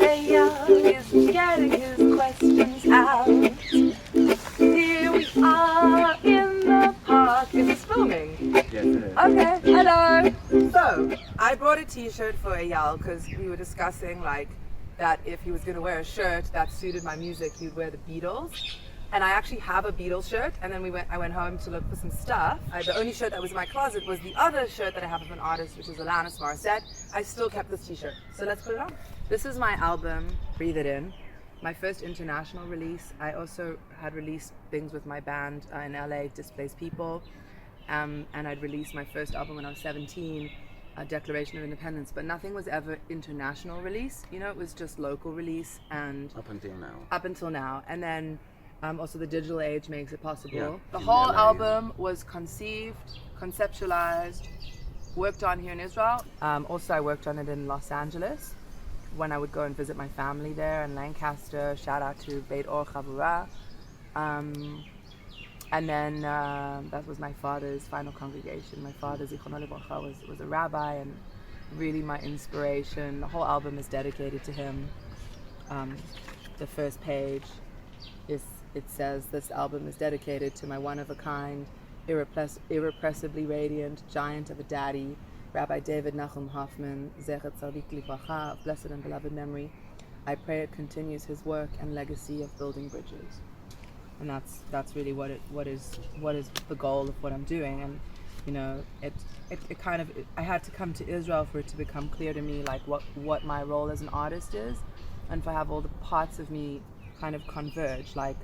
Eyal is getting his questions out. Here we are in the park. Is this filming? Yes, it is. Okay, hello. So, I brought a t-shirt for Eyal because we were discussing like that if he was going to wear a shirt that suited my music, he would wear the Beatles. And I actually have a Beatles shirt, and then I went home to look for some stuff. The only shirt that was in my closet was the other shirt that I have of an artist, which is Alanis Morissette. I still kept this t-shirt, so let's put it on. This is my album, Breathe It In, my first international release. I also had released things with my band in LA, Displaced People, and I'd released my first album when I was 17, Declaration of Independence, but nothing was ever international release. You know, it was just local release and Up until now. Up until now, and then also the digital age makes it possible. Yeah, the in whole LA. album was conceived, conceptualized, worked on here in Israel. Also, I worked on it in Los Angeles when I would go and visit my family there in Lancaster. Shout out to Beit Or Chavura. And then that was my father's final congregation. My father, Zichrono Livracha, was a rabbi and really my inspiration. The whole album is dedicated to him. The first page it says, this album is dedicated to my one-of-a-kind, irrepressibly radiant giant of a daddy, Rabbi David Nachum Hoffman, Zechet Tzadik Livracha, of blessed and beloved memory. I pray it continues his work and legacy of building bridges. And that's really what is the goal of what I'm doing. And you know, it kind of, I had to come to Israel for it to become clear to me like what my role as an artist is, and for have all the parts of me kind of converge. Like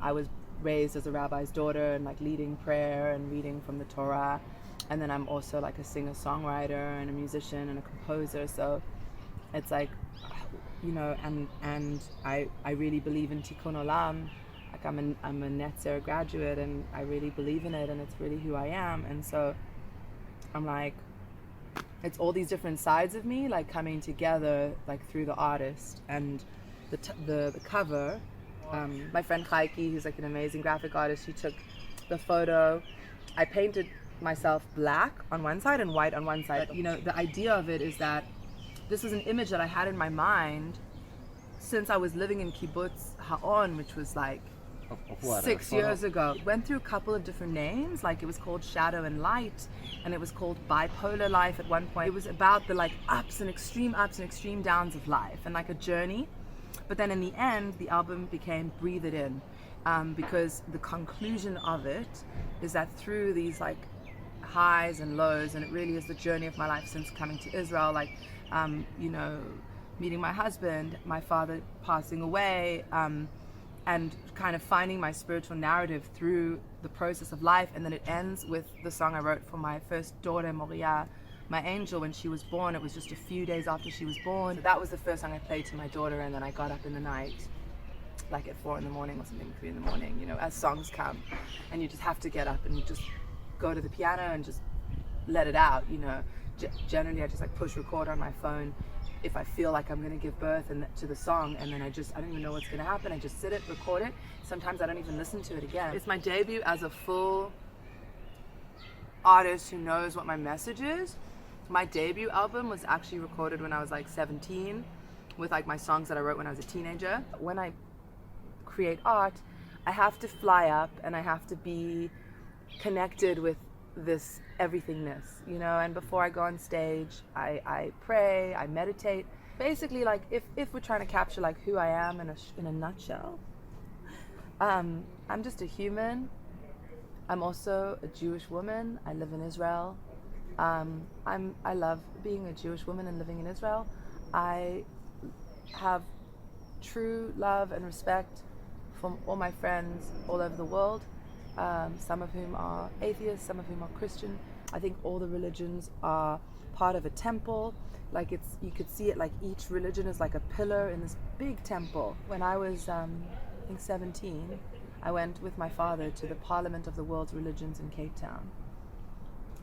I was raised as a rabbi's daughter and like leading prayer and reading from the Torah, and then I'm also like a singer-songwriter and a musician and a composer. So it's like, you know, and I really believe in Tikkun Olam. Like I'm a Netzer graduate and I really believe in it, and it's really who I am. And so I'm like, it's all these different sides of me like coming together like through the artist. And the cover, my friend Chaiki, who's like an amazing graphic artist, she took the photo. I painted myself black on one side and white on one side. You know, the idea of it is that this was an image that I had in my mind since I was living in Kibbutz Ha'on, which was like What, 6 years ago. It went through a couple of different names, like it was called Shadow and Light, and it was called Bipolar Life at one point. It was about the like ups and extreme downs of life and like a journey. But then in the end, the album became Breathe It In, because the conclusion of it is that through these like highs and lows, and it really is the journey of my life since coming to Israel, like, you know, meeting my husband, my father passing away, and kind of finding my spiritual narrative through the process of life. And then it ends with the song I wrote for my first daughter, Moria, my angel, when she was born. It was just a few days after she was born. So that was the first song I played to my daughter, and then I got up in the night, like at 4 in the morning or something, 3 in the morning, you know, as songs come. And you just have to get up and you just go to the piano and just let it out, you know. Generally, I just like push record on my phone if I feel like I'm gonna give birth to the song, and then I don't even know what's gonna happen. I just sit it, record it. Sometimes I don't even listen to it again. It's my debut as a full artist who knows what my message is. My debut album was actually recorded when I was like 17 with like my songs that I wrote when I was a teenager. When I create art, I have to fly up and I have to be connected with this everythingness, you know. And before I go on stage, I pray, I meditate. Basically, like if we're trying to capture like who I am in a nutshell, I'm just a human. I'm also a Jewish woman. I live in Israel. I love being a Jewish woman and living in Israel. I have true love and respect from all my friends all over the world, some of whom are atheists, some of whom are Christian. I think all the religions are part of a temple. Like you could see it like each religion is like a pillar in this big temple. When I was, I think 17, I went with my father to the Parliament of the World's Religions in Cape Town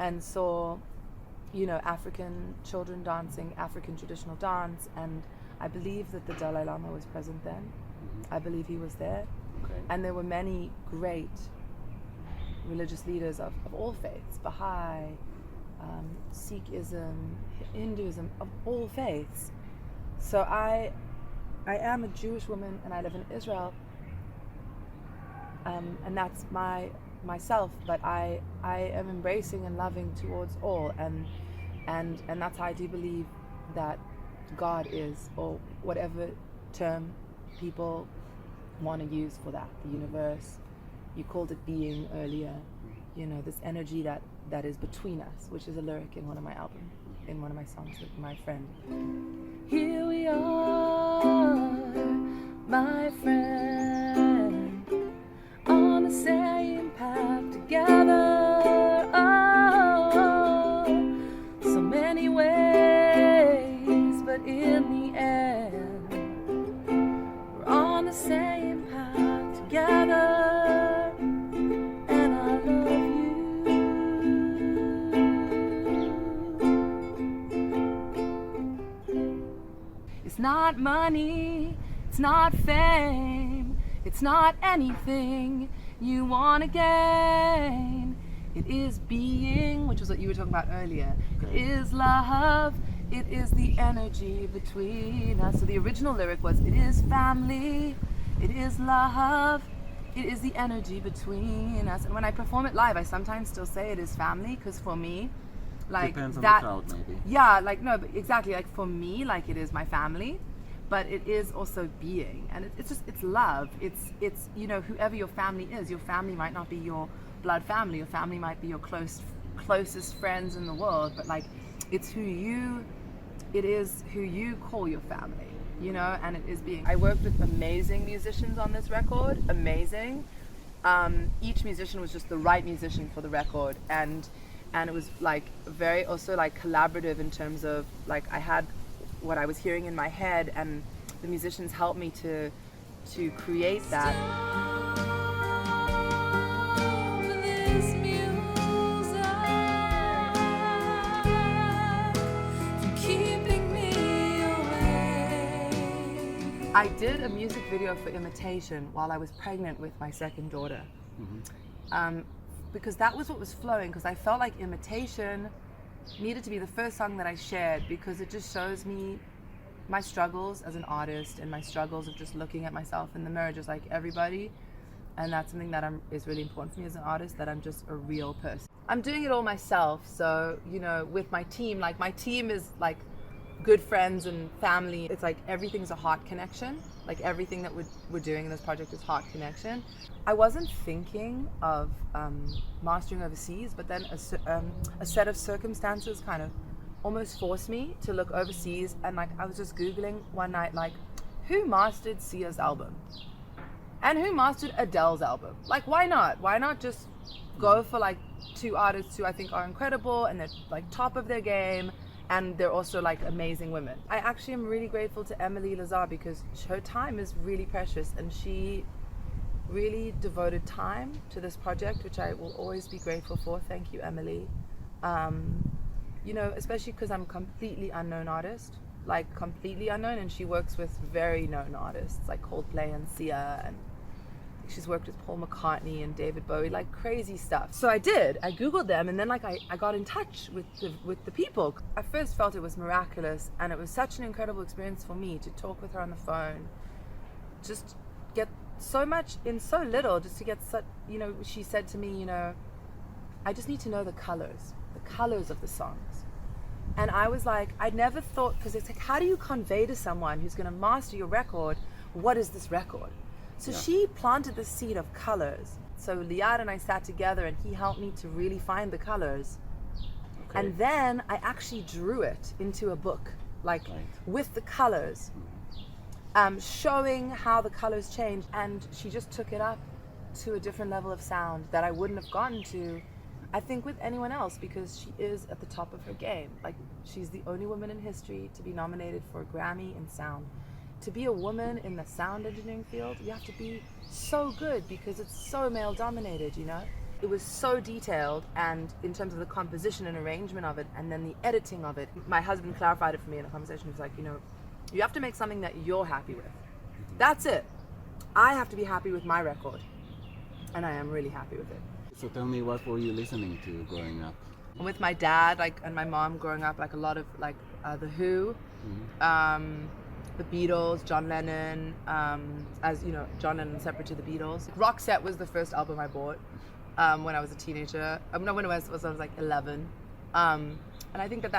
and saw, you know, African children dancing African traditional dance, and I believe that the Dalai Lama was present then. I believe he was there. Okay. And there were many great religious leaders of all faiths, Baha'i, Sikhism, Hinduism, of all faiths. So I am a Jewish woman and I live in Israel, and that's myself. But I am embracing and loving towards all, and that's how I do believe that God is, or whatever term people want to use for that. The universe, you called it being earlier. You know, this energy that is between us, which is a lyric in one of my albums, in one of my songs, My Friend. Here we are, my friend, on the same path together. Oh, so many ways, but in the end, we're on the same path together. It's not money, it's not fame, it's not anything you want to gain. It is being, which was what you were talking about earlier. It is love, it is the energy between us. So the original lyric was, it is family, it is love, it is the energy between us. And when I perform it live, I sometimes still say it is family, because for me, like depends on that, the crowd, maybe. Yeah, like no, but exactly. Like for me, like it is my family, but it is also being, and it's love. It's you know, whoever your family is. Your family might not be your blood family. Your family might be your closest friends in the world. But like, it is who you call your family. You know, and it is being. I worked with amazing musicians on this record. Amazing. Each musician was just the right musician for the record, and it was like very also like collaborative in terms of like I had what I was hearing in my head, and the musicians helped me to create that. I did a music video for Imitation while I was pregnant with my second daughter. Mm-hmm. Because that was what was flowing, because I felt like Imitation needed to be the first song that I shared, because it just shows me my struggles as an artist and my struggles of just looking at myself in the mirror just like everybody. And that's something that is really important for me as an artist, that I'm just a real person. I'm doing it all myself, so you know, with my team, like my team is like good friends and family. It's like everything's a heart connection. Like everything that we're doing in this project is heart connection. I wasn't thinking of mastering overseas, but then a set of circumstances kind of almost forced me to look overseas. And like I was just Googling one night, like who mastered Sia's album and who mastered Adele's album? Like why not? Why not just go for like two artists who I think are incredible and they're like top of their game, and they're also like amazing women. I actually am really grateful to Emily Lazar, because her time is really precious, and she really devoted time to this project, which I will always be grateful for. Thank you, Emily. You know, especially because I'm a completely unknown artist, like completely unknown, and she works with very known artists like Coldplay and Sia, and she's worked with Paul McCartney and David Bowie, like crazy stuff. So I Googled them, and then like I got in touch with the people. I first felt it was miraculous, and it was such an incredible experience for me to talk with her on the phone, just get so much in so little, just to get such, you know, she said to me, you know, I just need to know the colors of the songs. And I was like, I never thought, because it's like, how do you convey to someone who's going to master your record, what is this record? So she planted the seed of colors. So Liad and I sat together, and he helped me to really find the colors. Okay. And then I actually drew it into a book, like with the colors, showing how the colors change. And she just took it up to a different level of sound that I wouldn't have gotten to, I think, with anyone else, because she is at the top of her game. Like, she's the only woman in history to be nominated for a Grammy in sound. To be a woman in the sound engineering field, you have to be so good, because it's so male dominated, you know? It was so detailed, and in terms of the composition and arrangement of it, and then the editing of it. My husband clarified it for me in a conversation. He was like, you know, you have to make something that you're happy with. That's it. I have to be happy with my record, and I am really happy with it. So tell me, what were you listening to growing up? with my dad, like, and my mom growing up, like a lot of like the Who, the Beatles, John Lennon, as you know, John Lennon separate to the Beatles. Roxette was the first album I bought when I was a teenager. No, when I was like 11, and I think that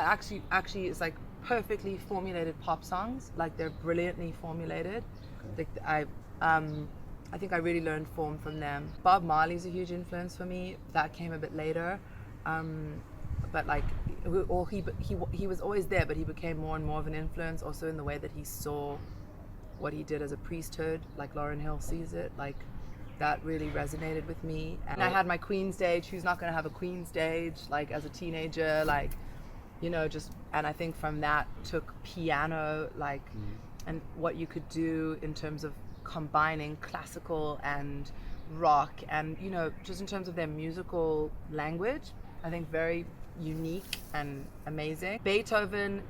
actually is like perfectly formulated pop songs. Like they're brilliantly formulated. Like I think I really learned form from them. Bob Marley's a huge influence for me. That came a bit later. But like, he was always there, but he became more and more of an influence also in the way that he saw what he did as a priesthood, like Lauryn Hill sees it. Like that really resonated with me. And I had my Queen stage. Who's not going to have a Queen stage? Like as a teenager, like, you know, just, and I think from that took piano, like, and what you could do in terms of combining classical and rock, and you know, just in terms of their musical language, I think very unique and amazing. Beethoven,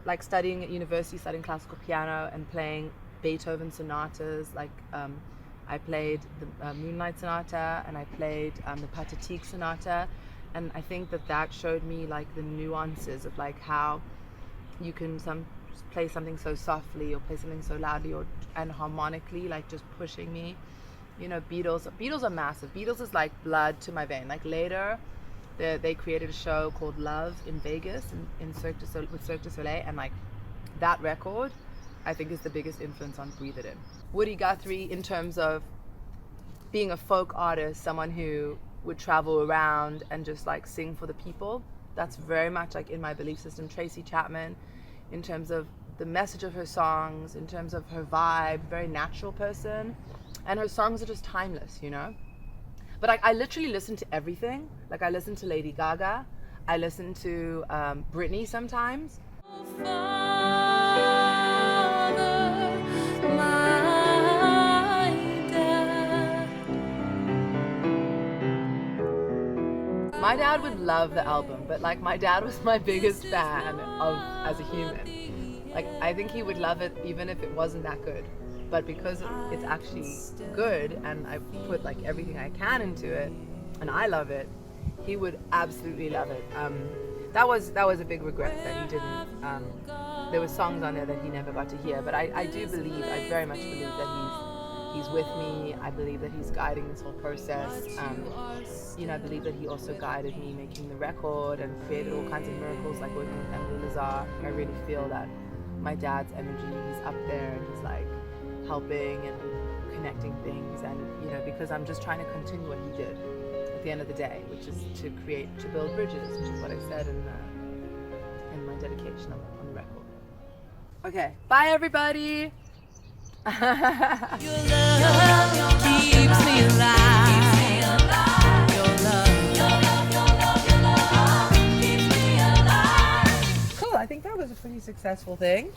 like studying at university, studying classical piano and playing Beethoven sonatas, like I played the Moonlight Sonata and I played the Pathetique Sonata, and I think that showed me like the nuances of like how you can play something so softly or play something so loudly and harmonically, like just pushing me. You know, Beatles are massive. Beatles is like blood to my vein. Like later, they created a show called Love in Vegas with Cirque du Soleil, and like that record, I think is the biggest influence on Breathe It In. Woody Guthrie, in terms of being a folk artist, someone who would travel around and just like sing for the people, that's very much like in my belief system. Tracy Chapman, in terms of the message of her songs, in terms of her vibe, very natural person, and her songs are just timeless, you know. But I literally listen to everything. Like I listen to Lady Gaga, I listen to Britney sometimes. My dad would love the album, but like my dad was my biggest fan of as a human. Like I think he would love it even if it wasn't that good. But because it's actually good and I put like everything I can into it and I love it, he would absolutely love it. That was a big regret that he didn't. There were songs on there that he never got to hear, but I very much believe that he's with me. I believe that he's guiding this whole process. You know, I believe that he also guided me making the record and created all kinds of miracles, like working with Emily Lazar. I really feel that my dad's energy, he's up there and he's like helping and connecting things, and you know, because I'm just trying to continue what he did at the end of the day, which is to build bridges, which is what I said in my dedication on the record. Okay, bye everybody. Your love keeps me alive. Your love keeps me alive. Cool, I think that was a pretty successful thing.